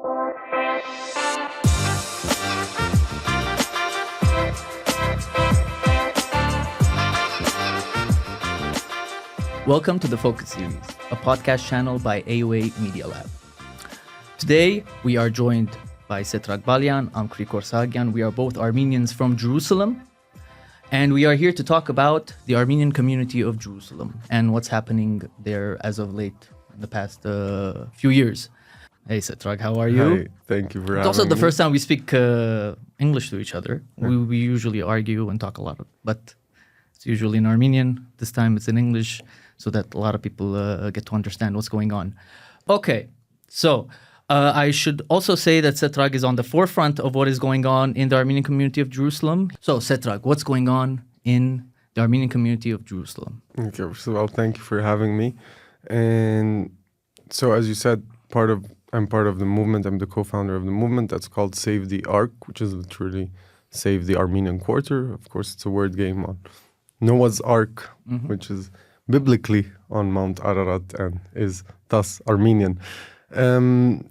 Welcome to the Focus Series, a podcast channel by AUA Media Lab. Today, we are joined by Setrag Balian. I'm Krikor Sahagian. We are both Armenians from Jerusalem, and we are here to talk about the Armenian community of Jerusalem and what's happening there as of late in the past few years. Hey, Setrag, how are you? Hi, thank you for having me. It's also the first time we speak English to each other. Yeah. We usually argue and talk a lot, but it's usually in Armenian. This time it's in English, so that a lot of people get to understand what's going on. Okay, so I should also say that Setrag is on the forefront of what is going on in the Armenian community of Jerusalem. So, Setrag, what's going on in the Armenian community of Jerusalem? Okay, first of all, thank you for having me. And so, as you said, I'm part of the movement. I'm the co-founder of the movement that's called SaveTheArQ, which is literally Save the Armenian Quarter. Of course, it's a word game on Noah's Ark, which is biblically on Mount Ararat and is thus Armenian. Maybe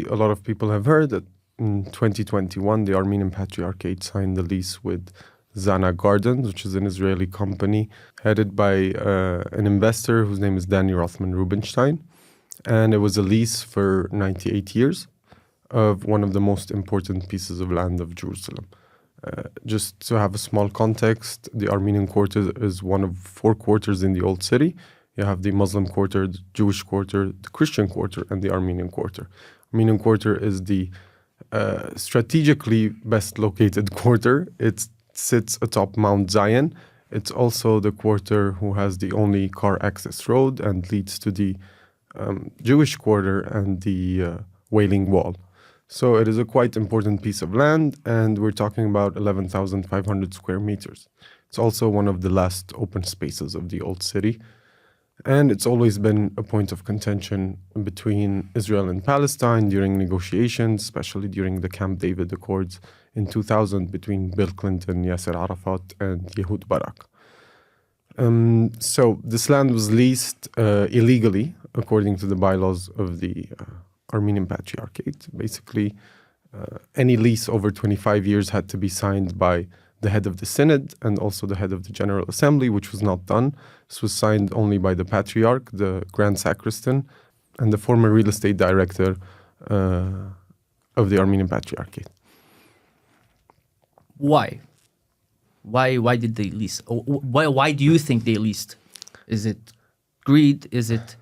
a lot of people have heard that in 2021, the Armenian Patriarchate signed the lease with Zana Gardens, which is an Israeli company headed by an investor whose name is Danny Rothman Rubinstein. And it was a lease for 98 years of one of the most important pieces of land of Jerusalem. Just to have a small context, the Armenian Quarter is one of 4 quarters in the Old City. You have the Muslim Quarter, the Jewish Quarter, the Christian Quarter, and the Armenian Quarter. Armenian Quarter is the strategically best located quarter. It sits atop Mount Zion. It's also the quarter who has the only car access road and leads to the Jewish Quarter and the Wailing Wall. So it is a quite important piece of land, and we're talking about 11,500 square meters. It's also one of the last open spaces of the Old City. And it's always been a point of contention between Israel and Palestine during negotiations, especially during the Camp David Accords in 2000 between Bill Clinton, Yasser Arafat, and Ehud Barak. So this land was leased illegally, according to the bylaws of the Armenian Patriarchate. Basically, any lease over 25 years had to be signed by the head of the Synod and also the head of the General Assembly, which was not done. This was signed only by the Patriarch, the Grand Sacristan, and the former real estate director of the Armenian Patriarchate. Why? Why did they lease? Why do you think they leased? Is it greed? Is it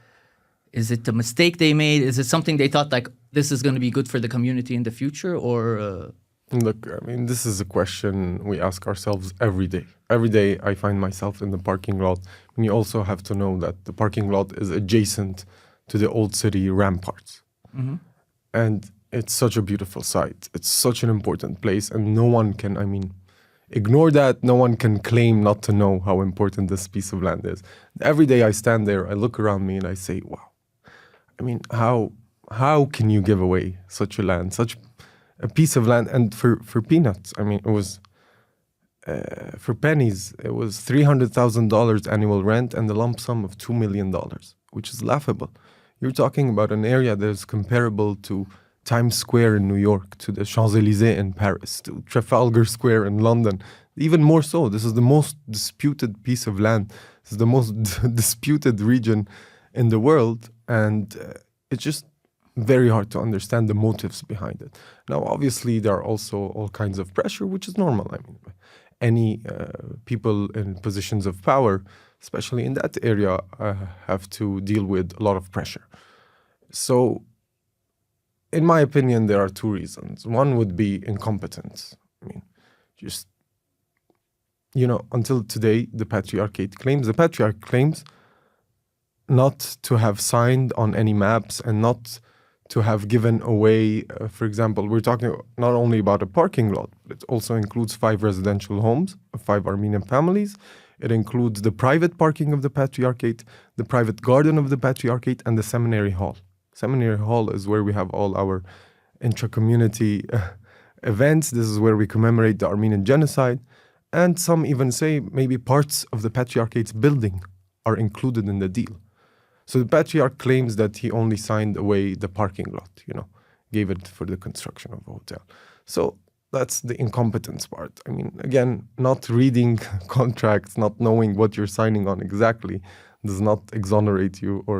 a mistake they made? Is it something they thought like this is going to be good for the community in the future, or? Look, I mean, this is a question we ask ourselves every day. Every day I find myself in the parking lot. And you also have to know that the parking lot is adjacent to the Old City ramparts. Mm-hmm. And it's such a beautiful site. It's such an important place. And no one can, ignore that. No one can claim not to know how important this piece of land is. Every day I stand there, I look around me and I say, wow. How can you give away such a land, such a piece of land, and for peanuts? It was for pennies. It was $300,000 annual rent and a lump sum of $2 million, which is laughable. You're talking about an area that is comparable to Times Square in New York, to the Champs-Élysées in Paris, to Trafalgar Square in London. Even more so, this is the most disputed piece of land. This is the most disputed region in the world, and it's just very hard to understand the motives behind it. Now, obviously, there are also all kinds of pressure, which is normal. Any people in positions of power, especially in that area, have to deal with a lot of pressure. So, in my opinion, there are 2 reasons. One would be incompetence. Until today, the Patriarch claims not to have signed on any maps and not to have given away, for example, we're talking not only about a parking lot, but it also includes 5 residential homes of 5 Armenian families. It includes the private parking of the Patriarchate, the private garden of the Patriarchate, and the seminary hall. Seminary hall is where we have all our intra-community events. This is where we commemorate the Armenian genocide. And some even say maybe parts of the Patriarchate's building are included in the deal. So the patriarch claims that he only signed away the parking lot, gave it for the construction of a hotel. So that's the incompetence part. I mean, again, not reading contracts, not knowing what you're signing on exactly does not exonerate you or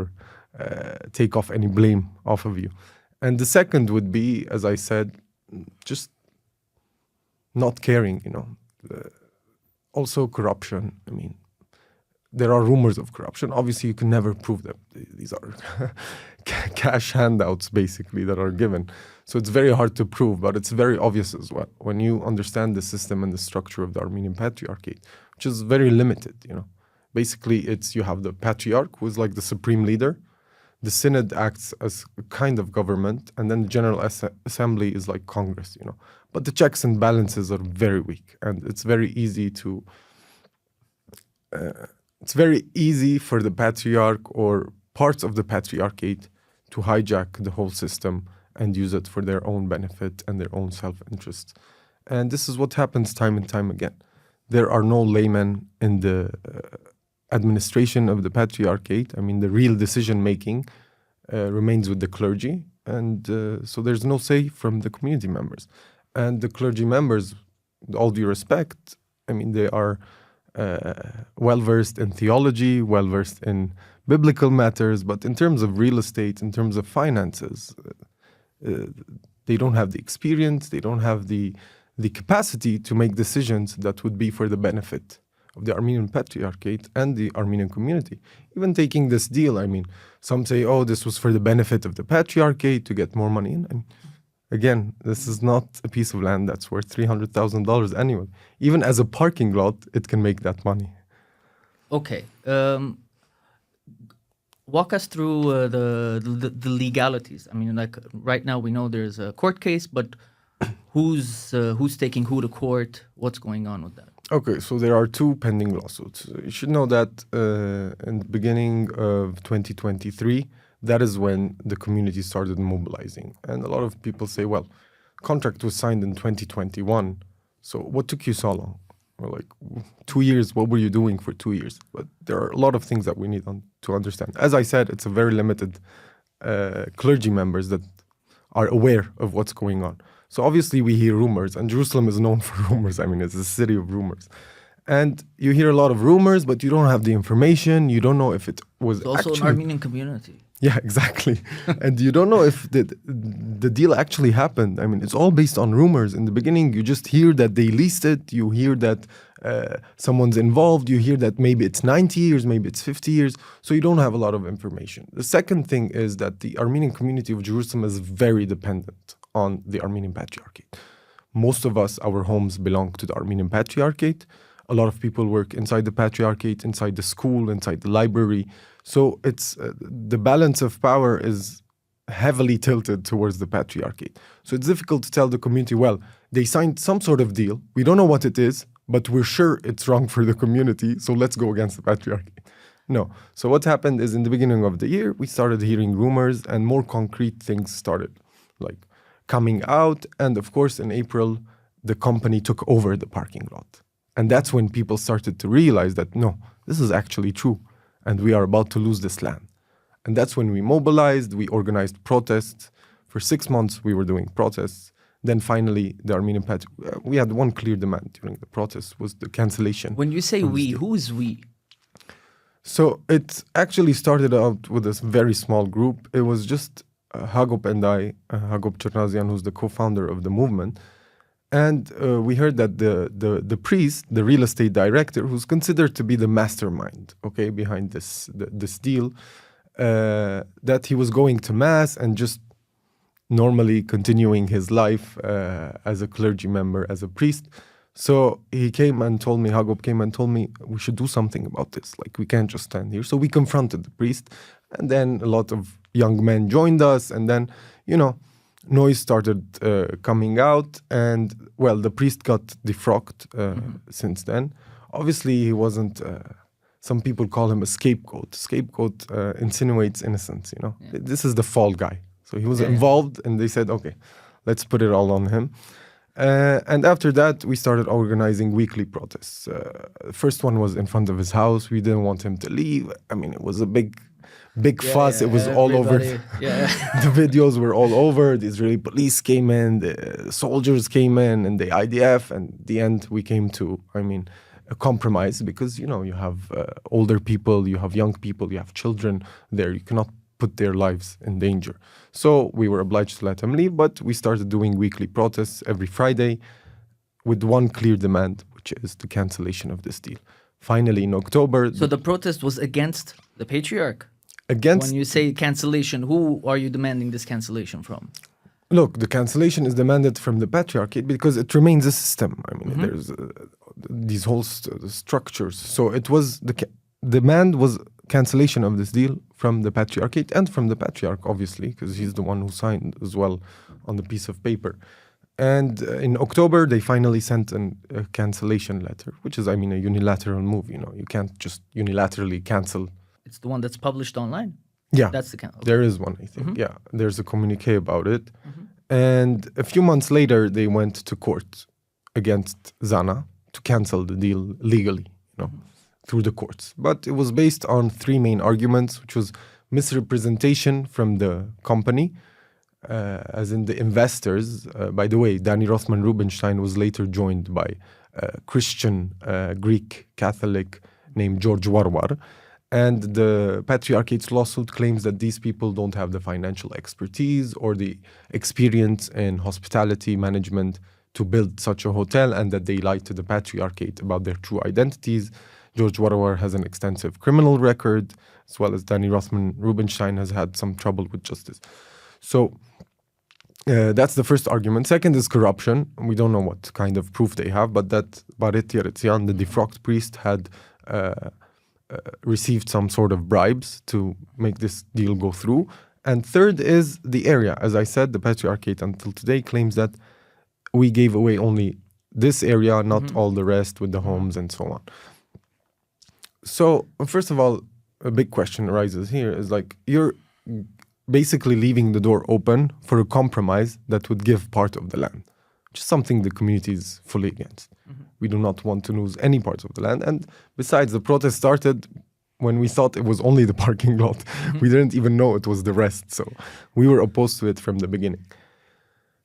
take off any blame off of you. And the second would be, as I said, just not caring, also corruption. I mean, there are rumors of corruption. Obviously, you can never prove them. These are cash handouts, basically, that are given. So it's very hard to prove, but it's very obvious as well when you understand the system and the structure of the Armenian Patriarchate, which is very limited, Basically, you have the patriarch, who is like the supreme leader. The synod acts as a kind of government, and then the general assembly is like Congress, But the checks and balances are very weak, and it's very easy to... it's very easy for the patriarch or parts of the patriarchate to hijack the whole system and use it for their own benefit and their own self-interest. And this is what happens time and time again. There are no laymen in the administration of the patriarchate. I mean, the real decision-making remains with the clergy. And so there's no say from the community members. And the clergy members, with all due respect, I mean, they are well-versed in theology, well-versed in biblical matters, but in terms of real estate, in terms of finances, they don't have the experience, they don't have the capacity to make decisions that would be for the benefit of the Armenian Patriarchate and the Armenian community. Even taking this deal, I mean, some say, oh, this was for the benefit of the Patriarchate to get more money in. I mean, again, this is not a piece of land that's worth $300,000 annually. Even as a parking lot, it can make that money. Okay. Walk us through the legalities. I mean, like right now we know there's a court case, but who's taking who to court? What's going on with that? Okay, so there are two pending lawsuits. You should know that in the beginning of 2023, that is when the community started mobilizing. And a lot of people say, well, contract was signed in 2021, so what took you so long? We're like, 2 years, what were you doing for 2 years? But there are a lot of things that we need to understand. As I said, it's a very limited clergy members that are aware of what's going on. So obviously we hear rumors, and Jerusalem is known for rumors. I mean, it's a city of rumors. And you hear a lot of rumors, but you don't have the information. You don't know if it was It's also actually... an Armenian community. Yeah, exactly. And you don't know if the deal actually happened. I mean, it's all based on rumors. In the beginning, you just hear that they leased it. You hear that someone's involved. You hear that maybe it's 90 years, maybe it's 50 years. So you don't have a lot of information. The second thing is that the Armenian community of Jerusalem is very dependent on the Armenian Patriarchate. Most of us, our homes belong to the Armenian Patriarchate. A lot of people work inside the Patriarchate, inside the school, inside the library. So it's the balance of power is heavily tilted towards the Patriarchate. So it's difficult to tell the community, well, they signed some sort of deal. We don't know what it is, but we're sure it's wrong for the community. So let's go against the Patriarchate. No. So what happened is in the beginning of the year, we started hearing rumors and more concrete things started like coming out. And of course, in April, the company took over the parking lot. And that's when people started to realize that, no, this is actually true. And we are about to lose this land. And that's when we mobilized, we organized protests. For 6 months, we were doing protests. Then finally, the Armenian we had one clear demand during the protests, was the cancellation. When you say we, who is we? So it actually started out with this very small group. It was just Hagop and I, Hagop Chernazian, who's the co-founder of the movement. And we heard that the priest, the real estate director, who's considered to be the mastermind, okay, behind this deal, that he was going to mass and just normally continuing his life as a clergy member, as a priest. So he came and told me, Hagop came and told me, we should do something about this. Like, we can't just stand here. So we confronted the priest, and then a lot of young men joined us, and then, noise started coming out, and well, the priest got defrocked since then. Obviously, he wasn't. Some people call him a scapegoat. Scapegoat insinuates innocence. Yeah. This is the fall guy. So he was involved, and they said, okay, let's put it all on him. And after that, we started organizing weekly protests. First one was in front of his house. We didn't want him to leave. I mean, it was a big big fuss. It was all over. Yeah. The videos were all over. The Israeli police came in, the soldiers came in, and the IDF. And at the end, we came to, a compromise because, you have older people, you have young people, you have children there. You cannot put their lives in danger. So we were obliged to let them leave, but we started doing weekly protests every Friday with one clear demand, which is the cancellation of this deal. Finally, in October... So the protest was against the Patriarch? Against... When you say cancellation, who are you demanding this cancellation from? Look, the cancellation is demanded from the Patriarchate because it remains a system. There's these whole structures. So it was... The demand was cancellation of this deal from the Patriarchate and from the Patriarch, obviously, because he's the one who signed as well on the piece of paper. And in October, they finally sent a cancellation letter, which is, a unilateral move. You can't just unilaterally cancel. It's the one that's published online? Yeah. That's the cancel. There is one, I think. Yeah, there's a communique about it. And a few months later, they went to court against Zana to cancel the deal legally, through the courts. But it was based on three main arguments, which was misrepresentation from the company, as in the investors. By the way, Danny Rothman Rubinstein was later joined by a Christian Greek Catholic named George Warwar. And the Patriarchate's lawsuit claims that these people don't have the financial expertise or the experience in hospitality management to build such a hotel, and that they lied to the Patriarchate about their true identities. George Warwar has an extensive criminal record, as well as Danny Rothman Rubinstein has had some trouble with justice. So that's the first argument. Second is corruption. We don't know what kind of proof they have, but that Baret Yeretzian, the defrocked priest, had received some sort of bribes to make this deal go through. And third is the area. As I said, the Patriarchate until today claims that we gave away only this area, not all the rest with the homes and so on. So, first of all, a big question arises here is you're basically leaving the door open for a compromise that would give part of the land, which is something the community is fully against. We do not want to lose any parts of the land. And besides, the protest started when we thought it was only the parking lot. We didn't even know it was the rest. So we were opposed to it from the beginning.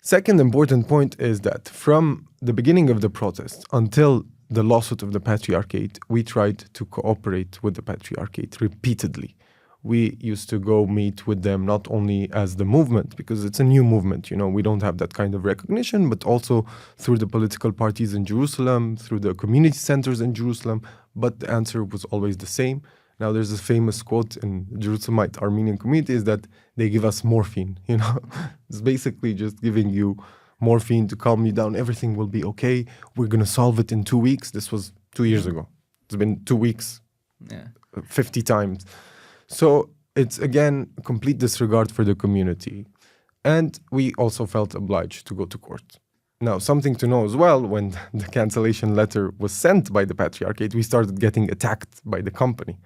Second important point is that from the beginning of the protest until the lawsuit of the Patriarchate, we tried to cooperate with the Patriarchate repeatedly. We used to go meet with them not only as the movement, because it's a new movement, we don't have that kind of recognition, but also through the political parties in Jerusalem, through the community centers in Jerusalem, but the answer was always the same. Now there's a famous quote in the Jerusalemite Armenian community is that they give us morphine, It's basically just giving you morphine to calm you down. Everything will be okay. We're going to solve it in 2 weeks. This was 2 years ago. It's been 2 weeks, 50 times. So it's, again, complete disregard for the community. And we also felt obliged to go to court. Now, something to know as well, when the cancellation letter was sent by the Patriarchate, we started getting attacked by the company.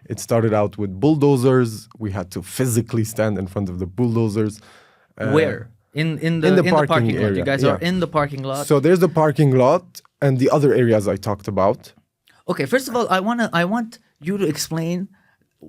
It started out with bulldozers. We had to physically stand in front of the bulldozers. Where? In the parking lot. Area. You guys are in the parking lot. So there's the parking lot and the other areas I talked about. Okay, first of all, I want you to explain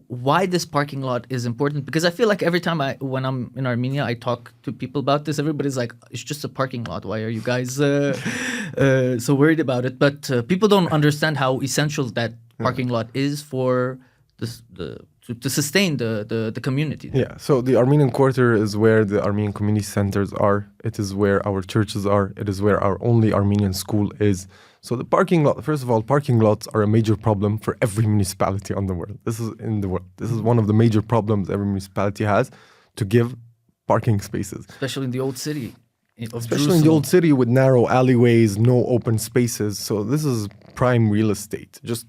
why this parking lot is important, because I feel like every time when I'm in Armenia, I talk to people about this. Everybody's like, it's just a parking lot. Why are you guys so worried about it? But people don't understand how essential that parking lot is for to sustain the community. Yeah, so the Armenian Quarter is where the Armenian community centers are. It is where our churches are. It is where our only Armenian school is. So the parking lot, first of all, parking lots are a major problem for every municipality on the world. This is one of the major problems every municipality has, to give parking spaces. Especially in the old city. Especially in the old city with narrow alleyways, no open spaces. So this is prime real estate. Just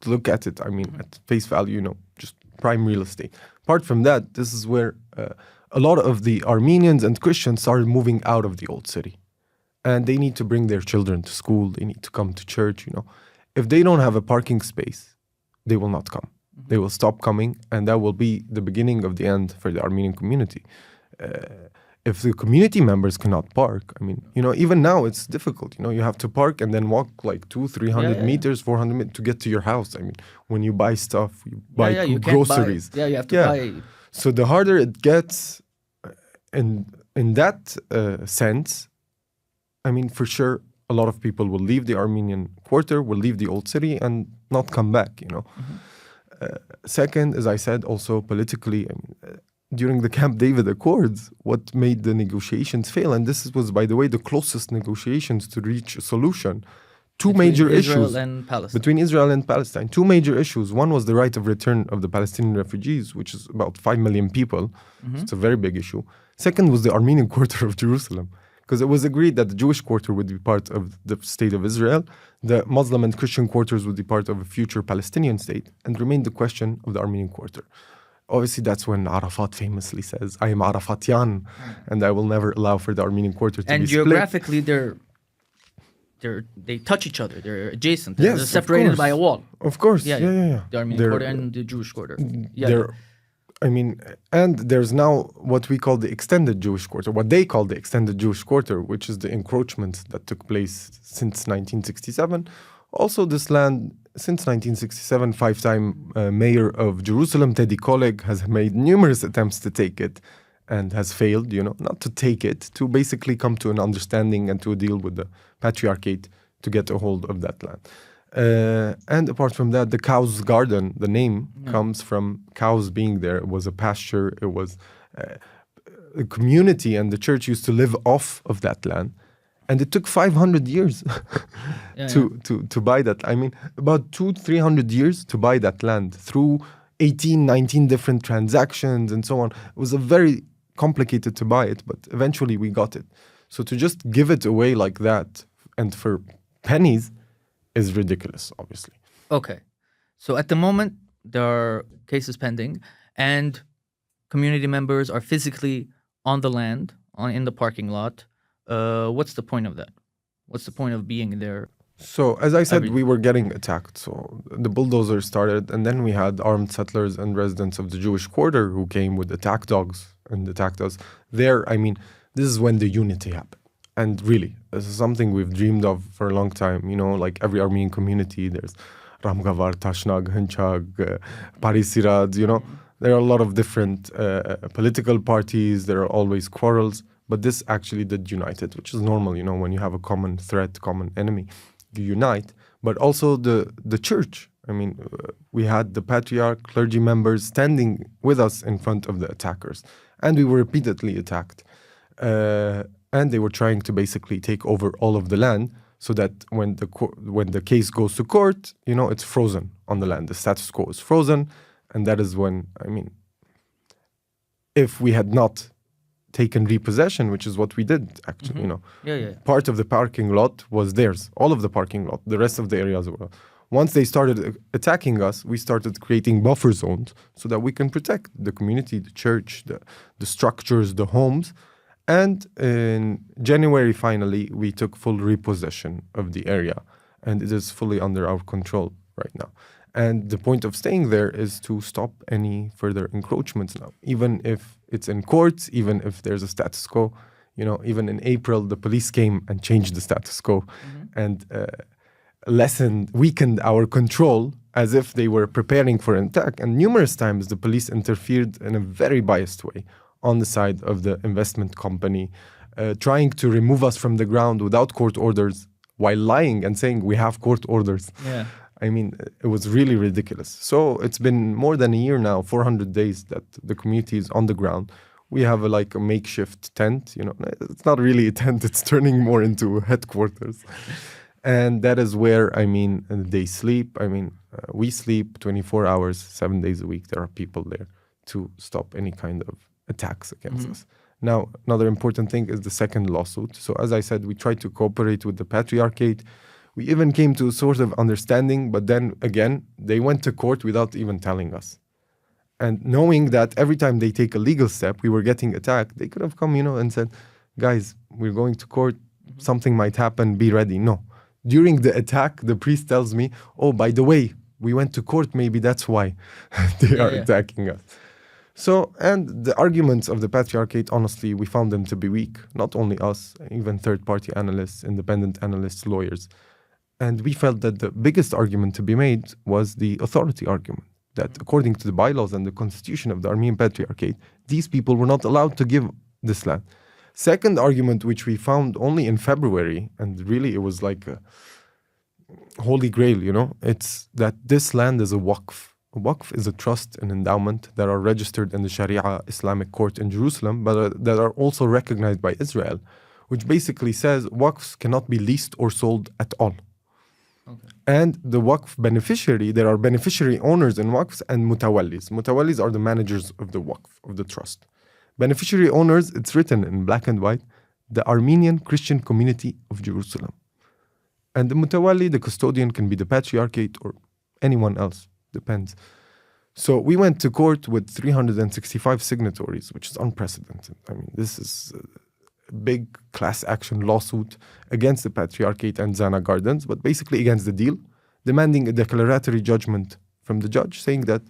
look at it, at face value, just prime real estate. Apart from that, this is where a lot of the Armenians and Christians started moving out of the old city. And they need to bring their children to school. They need to come to church, If they don't have a parking space, they will not come. They will stop coming, and that will be the beginning of the end for the Armenian community. if the community members cannot park, I mean, even now it's difficult. You have to park and then walk like 200-300 meters, 400 meters to get to your house. I mean, when you buy stuff, you buy you groceries. You have to buy. So the harder it gets, in that sense, I mean, for sure, a lot of people will leave the Armenian quarter, will leave the old city and not come back, Second, as I said, also politically, I mean, during the Camp David Accords, what made the negotiations fail, and this was, by the way, the closest negotiations to reach a solution, between Israel and Palestine. Two major issues. One was the right of return of the Palestinian refugees, which is about 5 million people. So it's a very big issue. Second was the Armenian quarter of Jerusalem, because it was agreed that the Jewish quarter would be part of the state of Israel, the Muslim and Christian quarters would be part of a future Palestinian state, and remained the question of the Armenian quarter. Obviously, that's when Arafat famously says, I am Arafatian, and I will never allow for the Armenian quarter to be split. And geographically, they touch each other. They're adjacent. They're separated by a wall. Of course. The Armenian quarter and the Jewish quarter. And there's now what we call the extended Jewish quarter, what they call the extended Jewish quarter, which is the encroachment that took place since 1967. Also, this land, since 1967, five-time mayor of Jerusalem, Teddy Kollek, has made numerous attempts to take it and has failed, not to take it, to basically come to an understanding and to a deal with the Patriarchate to get a hold of that land. And apart from that, the Cow's Garden, the name comes from cows being there. It was a pasture. It was a community, and the church used to live off of that land. And it took 500 years to buy that. I mean, about 200-300 years to buy that land through 18, 19 different transactions and so on. It was a very complicated to buy it, but eventually we got it. So to just give it away like that and for pennies is ridiculous, obviously. Okay. So at the moment, there are cases pending and community members are physically on the land, in the parking lot. What's the point of that? What's the point of being there? So, as I said, we were getting attacked. So the bulldozer started, and then we had armed settlers and residents of the Jewish quarter who came with attack dogs and attacked us. I mean, this is when the unity happened. And really, this is something we've dreamed of for a long time. Like every Armenian community, there's Ramgavar, Tashnag, Hinchag, Parisirad, There are a lot of different political parties. There are always quarrels. But this actually did unite it, which is normal, when you have a common threat, common enemy, you unite. But also the church. I mean, we had the patriarch, clergy members standing with us in front of the attackers. And we were repeatedly attacked. And they were trying to basically take over all of the land so that when the case goes to court, it's frozen on the land. The status quo is frozen. And that is when, I mean, if we had not taken repossession, which is what we did, actually, part of the parking lot was theirs, all of the parking lot, the rest of the areas were. Once they started attacking us, we started creating buffer zones so that we can protect the community, the church, the structures, the homes. And in January, finally, we took full repossession of the area, and it is fully under our control right now. And the point of staying there is to stop any further encroachments now, even if it's in courts, even if there's a status quo. Even in April, the police came and changed the status quo and weakened our control as if they were preparing for an attack. And numerous times, the police interfered in a very biased way on the side of the investment company, trying to remove us from the ground without court orders while lying and saying we have court orders. Yeah. I mean, it was really ridiculous. So it's been more than a year now, 400 days that the community is on the ground. We have a makeshift tent, It's not really a tent, it's turning more into headquarters. And that is where, they sleep. We sleep 24 hours, 7 days a week. There are people there to stop any kind of attacks against us. Now, another important thing is the second lawsuit. So as I said, we tried to cooperate with the Patriarchate. We even came to a sort of understanding, but then again, they went to court without even telling us. And knowing that every time they take a legal step, we were getting attacked, they could have come, and said, guys, we're going to court, something might happen, be ready. No. During the attack, the priest tells me, oh, by the way, we went to court, maybe that's why they are attacking us. So, and the arguments of the Patriarchate, honestly, we found them to be weak. Not only us, even third-party analysts, independent analysts, lawyers. And we felt that the biggest argument to be made was the authority argument, that according to the bylaws and the constitution of the Armenian Patriarchate, these people were not allowed to give this land. Second argument, which we found only in February, and really it was like a holy grail, it's that this land is a waqf. A waqf is a trust and endowment that are registered in the Sharia Islamic court in Jerusalem, but that are also recognized by Israel, which basically says waqfs cannot be leased or sold at all. Okay. And the waqf beneficiary, there are beneficiary owners in waqfs and mutawallis. Mutawallis are the managers of the waqf, of the trust. Beneficiary owners, it's written in black and white, the Armenian Christian community of Jerusalem. And the mutawalli, the custodian, can be the Patriarchate or anyone else. Depends. So we went to court with 365 signatories, which is unprecedented. I mean, this is a big class action lawsuit against the Patriarchate and Zana Gardens, but basically against the deal, demanding a declaratory judgment from the judge saying that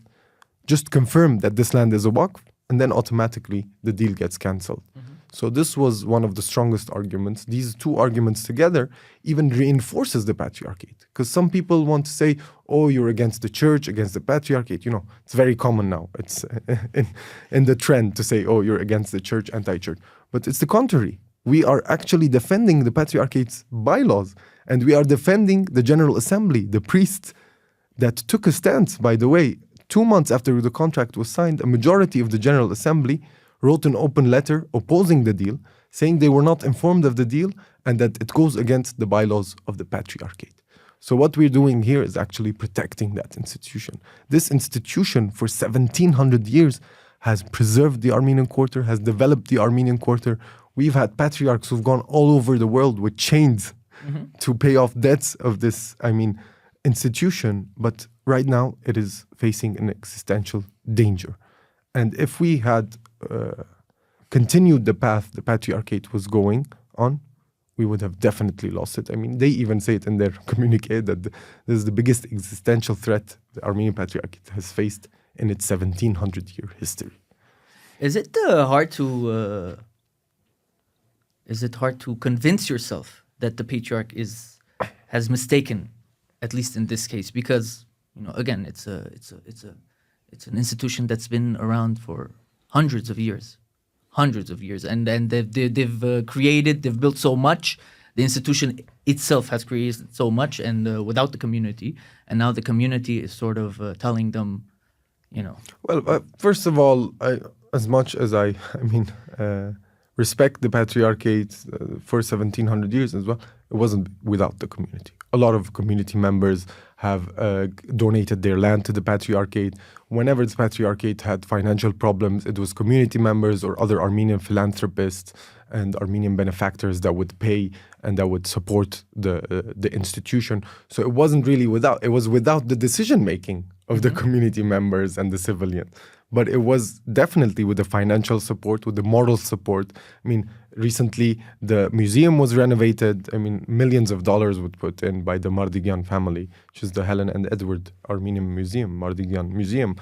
just confirm that this land is a waqf, and then automatically the deal gets cancelled. Mm-hmm. So this was one of the strongest arguments. These two arguments together even reinforces the Patriarchate. Because some people want to say, oh, you're against the church, against the Patriarchate. It's very common now. It's in the trend to say, oh, you're against the church, anti-church. But it's the contrary. We are actually defending the Patriarchate's bylaws. And we are defending the General Assembly, the priests that took a stance, by the way. 2 months after the contract was signed, a majority of the General Assembly wrote an open letter opposing the deal, saying they were not informed of the deal and that it goes against the bylaws of the Patriarchate. So what we're doing here is actually protecting that institution. This institution for 1700 years has preserved the Armenian Quarter, has developed the Armenian Quarter. We've had patriarchs who've gone all over the world with chains to pay off debts of this, institution. But right now it is facing an existential danger. And if we had continued the path the Patriarchate was going on, we would have definitely lost it. They even say it in their communique that this is the biggest existential threat the Armenian Patriarchate has faced in its 1700-year history. Is it hard to convince yourself that the Patriarch has mistaken, at least in this case? Because again, it's an institution that's been around for hundreds of years, and they've built so much. The institution itself has created so much, and without the community, and now the community is sort of telling them, Well, first of all, as much as I respect the Patriarchate for 1700 years as well, it wasn't without the community. A lot of community members have donated their land to the Patriarchate. Whenever the Patriarchate had financial problems, it was community members or other Armenian philanthropists and Armenian benefactors that would pay and that would support the institution. So it wasn't really without the decision-making of the community members and the civilians. But it was definitely with the financial support, with the moral support. Recently the museum was renovated. Millions of dollars were put in by the Mardigyan family, which is the Helen and Edward Armenian Museum, Mardigyan Museum.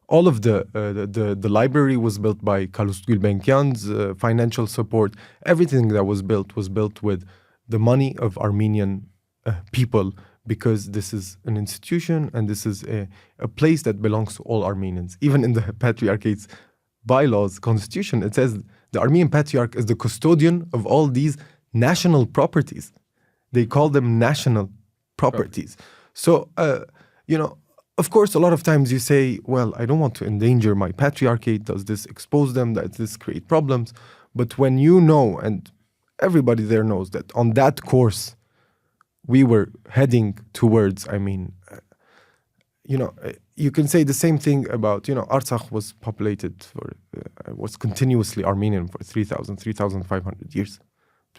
All of the library was built by Kalust Gulbenkian's financial support. Everything that was built with the money of Armenian people, because this is an institution and this is a place that belongs to all Armenians. Even in the Patriarchate's bylaws, constitution, it says the Armenian Patriarch is the custodian of all these national properties. They call them national properties. So, of course, a lot of times you say, well, I don't want to endanger my Patriarchate. Does this expose them? Does this create problems? But when you know, and everybody there knows that on that course, we were heading towards, you can say the same thing about, Artsakh was populated was continuously Armenian for 3,500 years.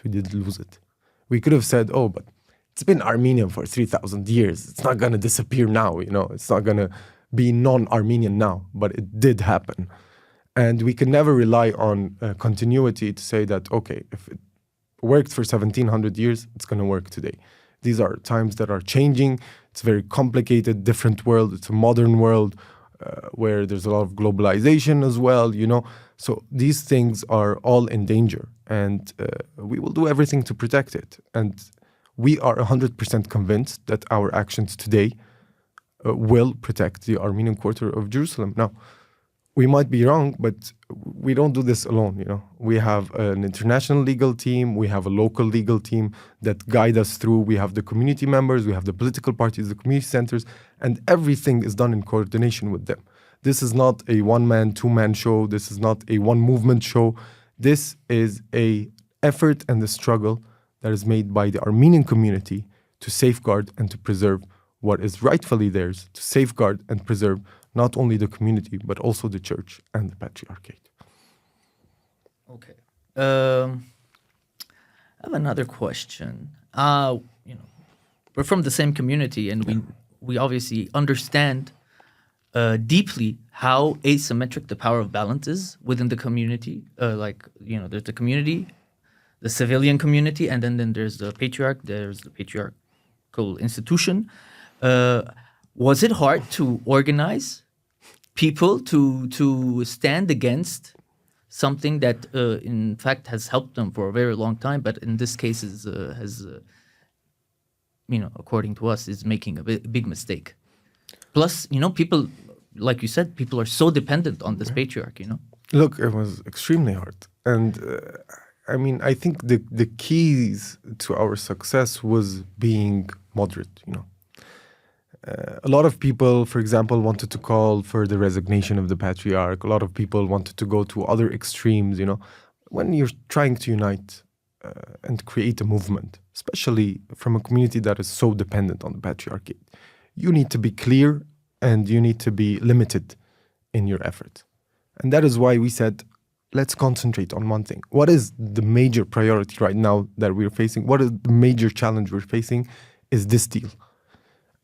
We did lose it. We could have said, oh, but it's been Armenian for 3,000 years. It's not going to disappear now, It's not going to be non-Armenian now, but it did happen. And we can never rely on continuity to say that, okay, if it worked for 1,700 years, it's going to work today. These are times that are changing. It's a very complicated, different world. It's a modern world. where there's a lot of globalization as well, you know. So these things are all in danger, and we will do everything to protect it. And we are 100% convinced that our actions today will protect the Armenian quarter of Jerusalem. Now, we might be wrong, but we don't do this alone, you know. We have an international legal team, we have a local legal team that guide us through, we have the community members, we have the political parties, the community centers, and everything is done in coordination with them. This is not a one-man, two-man show, this is not a one-movement show. This is a effort and a struggle that is made by the Armenian community to safeguard and to preserve what is rightfully theirs, to safeguard and preserve not only the community, but also the church and the patriarchate. Okay. I have another question. We're from the same community, and we obviously understand deeply how asymmetric the power of balance is within the community. There's the community, the civilian community, and then there's the patriarch, there's the patriarchal institution. Was it hard to organize people to stand against something that in fact has helped them for a very long time, but in this case according to us, is making a big mistake? Plus, people, like you said, people are so dependent on this patriarch, Look, it was extremely hard. And I think the keys to our success was being moderate, A lot of people, for example, wanted to call for the resignation of the patriarch. A lot of people wanted to go to other extremes, When you're trying to unite and create a movement, especially from a community that is so dependent on the patriarchate, you need to be clear and you need to be limited in your effort. And that is why we said, let's concentrate on one thing. What is the major priority right now that we're facing? What is the major challenge we're facing is this deal.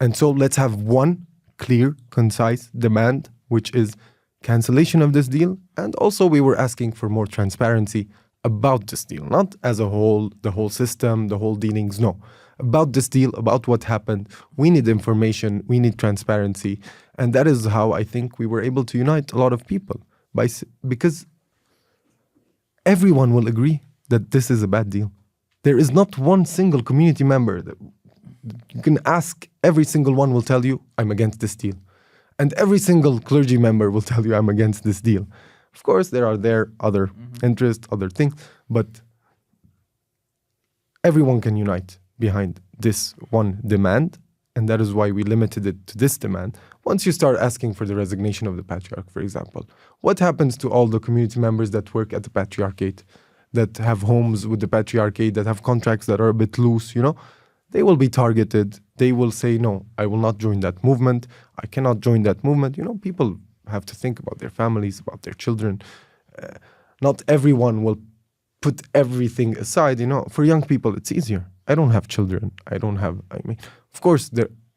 And so let's have one clear, concise demand, which is cancellation of this deal. And also we were asking for more transparency about this deal, not as a whole, the whole system, the whole dealings, no. About this deal, about what happened. We need information, we need transparency. And that is how I think we were able to unite a lot of people. Because everyone will agree that this is a bad deal. There is not one single community member that you can ask, every single one will tell you, I'm against this deal. And every single clergy member will tell you, I'm against this deal. Of course, there are other interests, other things, but everyone can unite behind this one demand, and that is why we limited it to this demand. Once you start asking for the resignation of the patriarch, for example, what happens to all the community members that work at the patriarchate, that have homes with the patriarchate, that have contracts that are a bit loose, They will be targeted. They will say, no, I will not join that movement. I cannot join that movement. People have to think about their families, about their children. Not everyone will put everything aside. For young people, it's easier. I don't have children. Of course,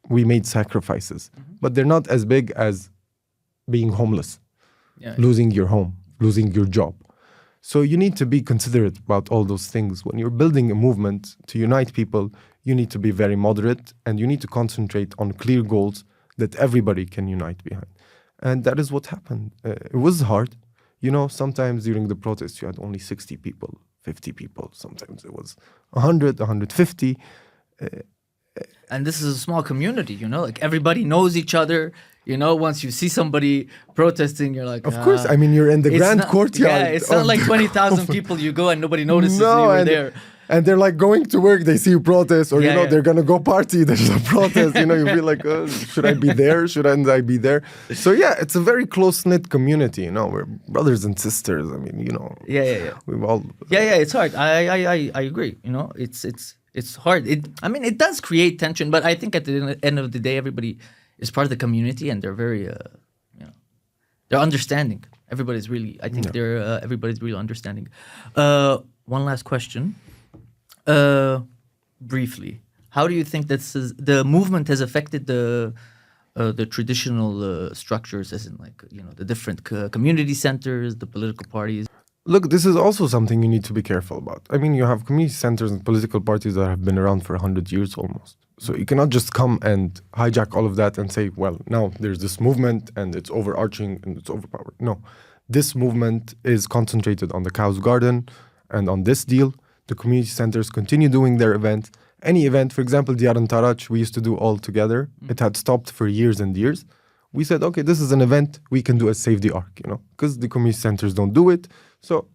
we made sacrifices, but they're not as big as being homeless, losing your home, losing your job. So you need to be considerate about all those things. When you're building a movement to unite people, you need to be very moderate and you need to concentrate on clear goals that everybody can unite behind. And that is what happened. It was hard. Sometimes during the protests, you had only 60 people, 50 people. Sometimes it was 100, 150. And this is a small community, like everybody knows each other. Once you see somebody protesting, you're like, of course. You're in the grand courtyard. Yeah, it's not like 20,000 people you go and nobody notices you were there. And they're like going to work, they see you protest, or they're gonna go party, there's a protest, you feel like, should I be there? Shouldn't I be there? So it's a very close-knit community, we're brothers and sisters. We've all it's hard. I agree. It's hard. It does create tension, but I think at the end of the day, everybody is part of the community and they're very they're understanding. Everybody's really everybody's really understanding. One last question. Briefly, how do you think the movement has affected the traditional structures, as in the different community centers, the political parties? Look, this is also something you need to be careful about. I mean, you have community centers and political parties that have been around for 100 years almost. So you cannot just come and hijack all of that and say, well, now there's this movement and it's overarching and it's overpowered. No, this movement is concentrated on the Cow's Garden and on this deal. The community centers continue doing their events. Any event, for example, Diyar and Taraj, we used to do all together. It had stopped for years and years. We said, okay, this is an event we can do as SaveTheArQ, because the community centers don't do it. So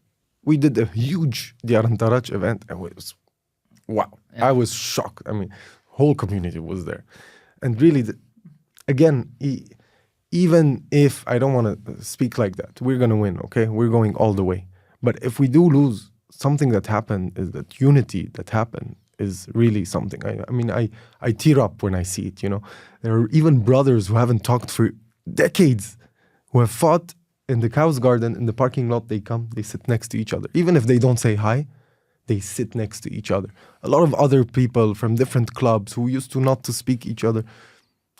we did a huge Diyar and Taraj event, and it was, wow. Yeah. I was shocked. I mean, whole community was there. And really, again, even if I don't want to speak like that, we're going to win, okay? We're going all the way. But if we do lose, something that happened is that unity that happened is really something. I mean, I tear up when I see it, There are even brothers who haven't talked for decades, who have fought in the Cow's Garden, in the parking lot. They come, they sit next to each other. Even if they don't say hi, they sit next to each other. A lot of other people from different clubs who used to not to speak each other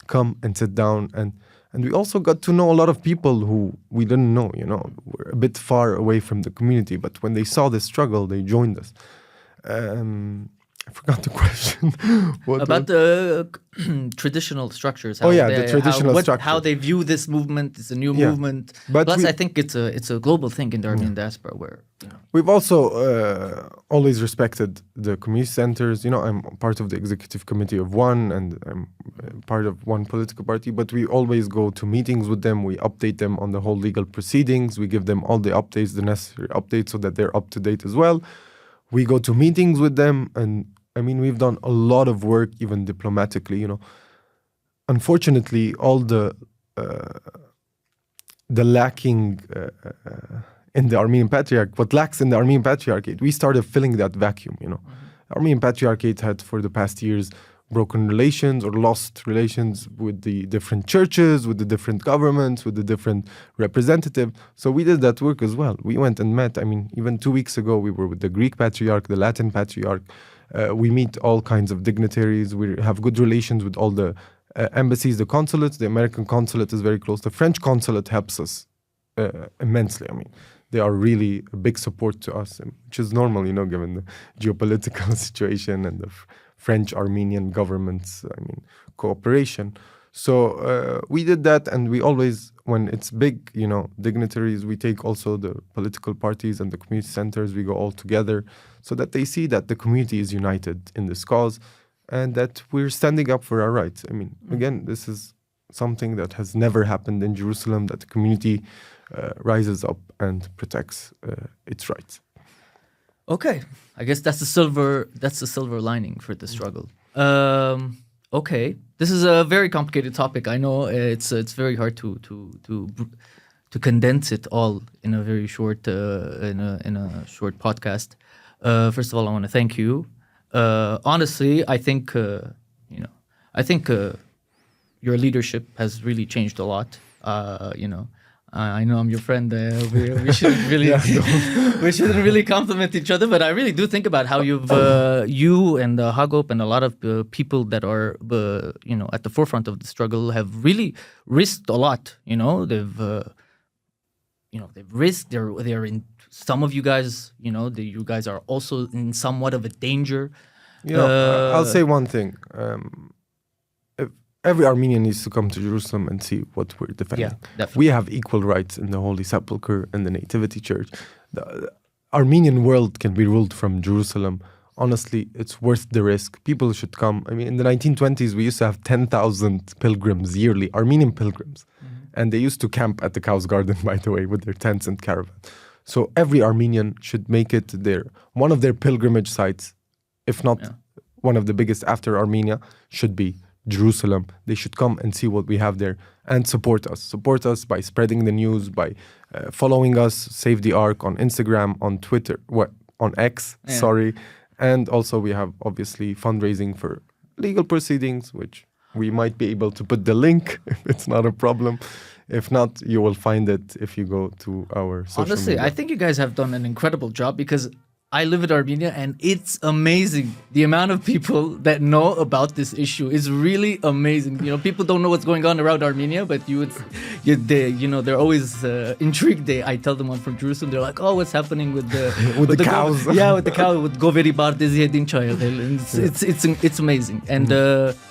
come and sit down. And we also got to know a lot of people who we didn't know, We're a bit far away from the community. But when they saw the struggle, they joined us. I forgot the question. About the traditional structures. The traditional structures. How they view this movement. It's a new movement. But plus, I think it's a global thing in the Armenian diaspora where, We've also always respected the community centers. I'm part of the executive committee of one, and I'm part of one political party, but we always go to meetings with them. We update them on the whole legal proceedings. We give them all the updates, the necessary updates, so that they're up to date as well. We go to meetings with them, and I mean, we've done a lot of work, even diplomatically, Unfortunately, all the lacking in the Armenian Patriarchate, what lacks in the Armenian Patriarchate, we started filling that vacuum, Armenian Patriarchate had, for the past years, broken relations or lost relations with the different churches, with the different governments, with the different representatives. So we did that work as well. We went and met. I mean, even 2 weeks ago, we were with the Greek Patriarch, the Latin Patriarch. We meet all kinds of dignitaries. We have good relations with all the embassies, the consulates. The American consulate is very close. The French consulate helps us immensely. I mean, they are really a big support to us, which is normal, given the geopolitical situation and the French-Armenian government's, cooperation. So we did that, and we always, when it's big, dignitaries, we take also the political parties and the community centers, we go all together so that they see that the community is united in this cause and that we're standing up for our rights. I mean, again, this is something that has never happened in Jerusalem, that the community rises up and protects its rights. Okay, I guess that's the silver lining for the struggle. Okay, this is a very complicated topic. I know it's very hard to condense it all in a very short in a short podcast. First of all, I want to thank you. Honestly, I think your leadership has really changed a lot. I know I'm your friend. We shouldn't really we shouldn't really compliment each other, but I really do think about how you and Hagop and a lot of people that are at the forefront of the struggle have really risked a lot. They've risked. They're in. Some of you guys, you guys are also in somewhat of a danger. I'll say one thing. Every Armenian needs to come to Jerusalem and see what we're defending. Yeah, definitely. We have equal rights in the Holy Sepulchre and the Nativity Church. The Armenian world can be ruled from Jerusalem. Honestly, it's worth the risk. People should come. I mean, in the 1920s, we used to have 10,000 pilgrims yearly, Armenian pilgrims. And they used to camp at the Cow's Garden, by the way, with their tents and caravan. So every Armenian should make it one of their pilgrimage sites, if not one of the biggest after Armenia, should be Jerusalem. They should come and see what we have there and support us. Support us by spreading the news, by following us, SaveTheArQ on Instagram, on Twitter, on X, sorry. And also we have obviously fundraising for legal proceedings, which we might be able to put the link if it's not a problem. If not, you will find it if you go to our social media. media. I think you guys have done an incredible job because I live in Armenia, and it's amazing. The amount of people that know about this issue is really amazing. You know, people don't know what's going on around Armenia, but they're always intrigued. I tell them I'm from Jerusalem. They're like, "Oh, what's happening with the with the cows?" With the cow, with Goveri Bardezi Hedin Chayel. It's amazing, and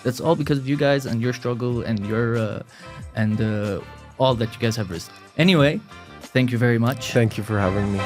that's all because of you guys and your struggle and your all that you guys have risked. Anyway, thank you very much. Thank you for having me.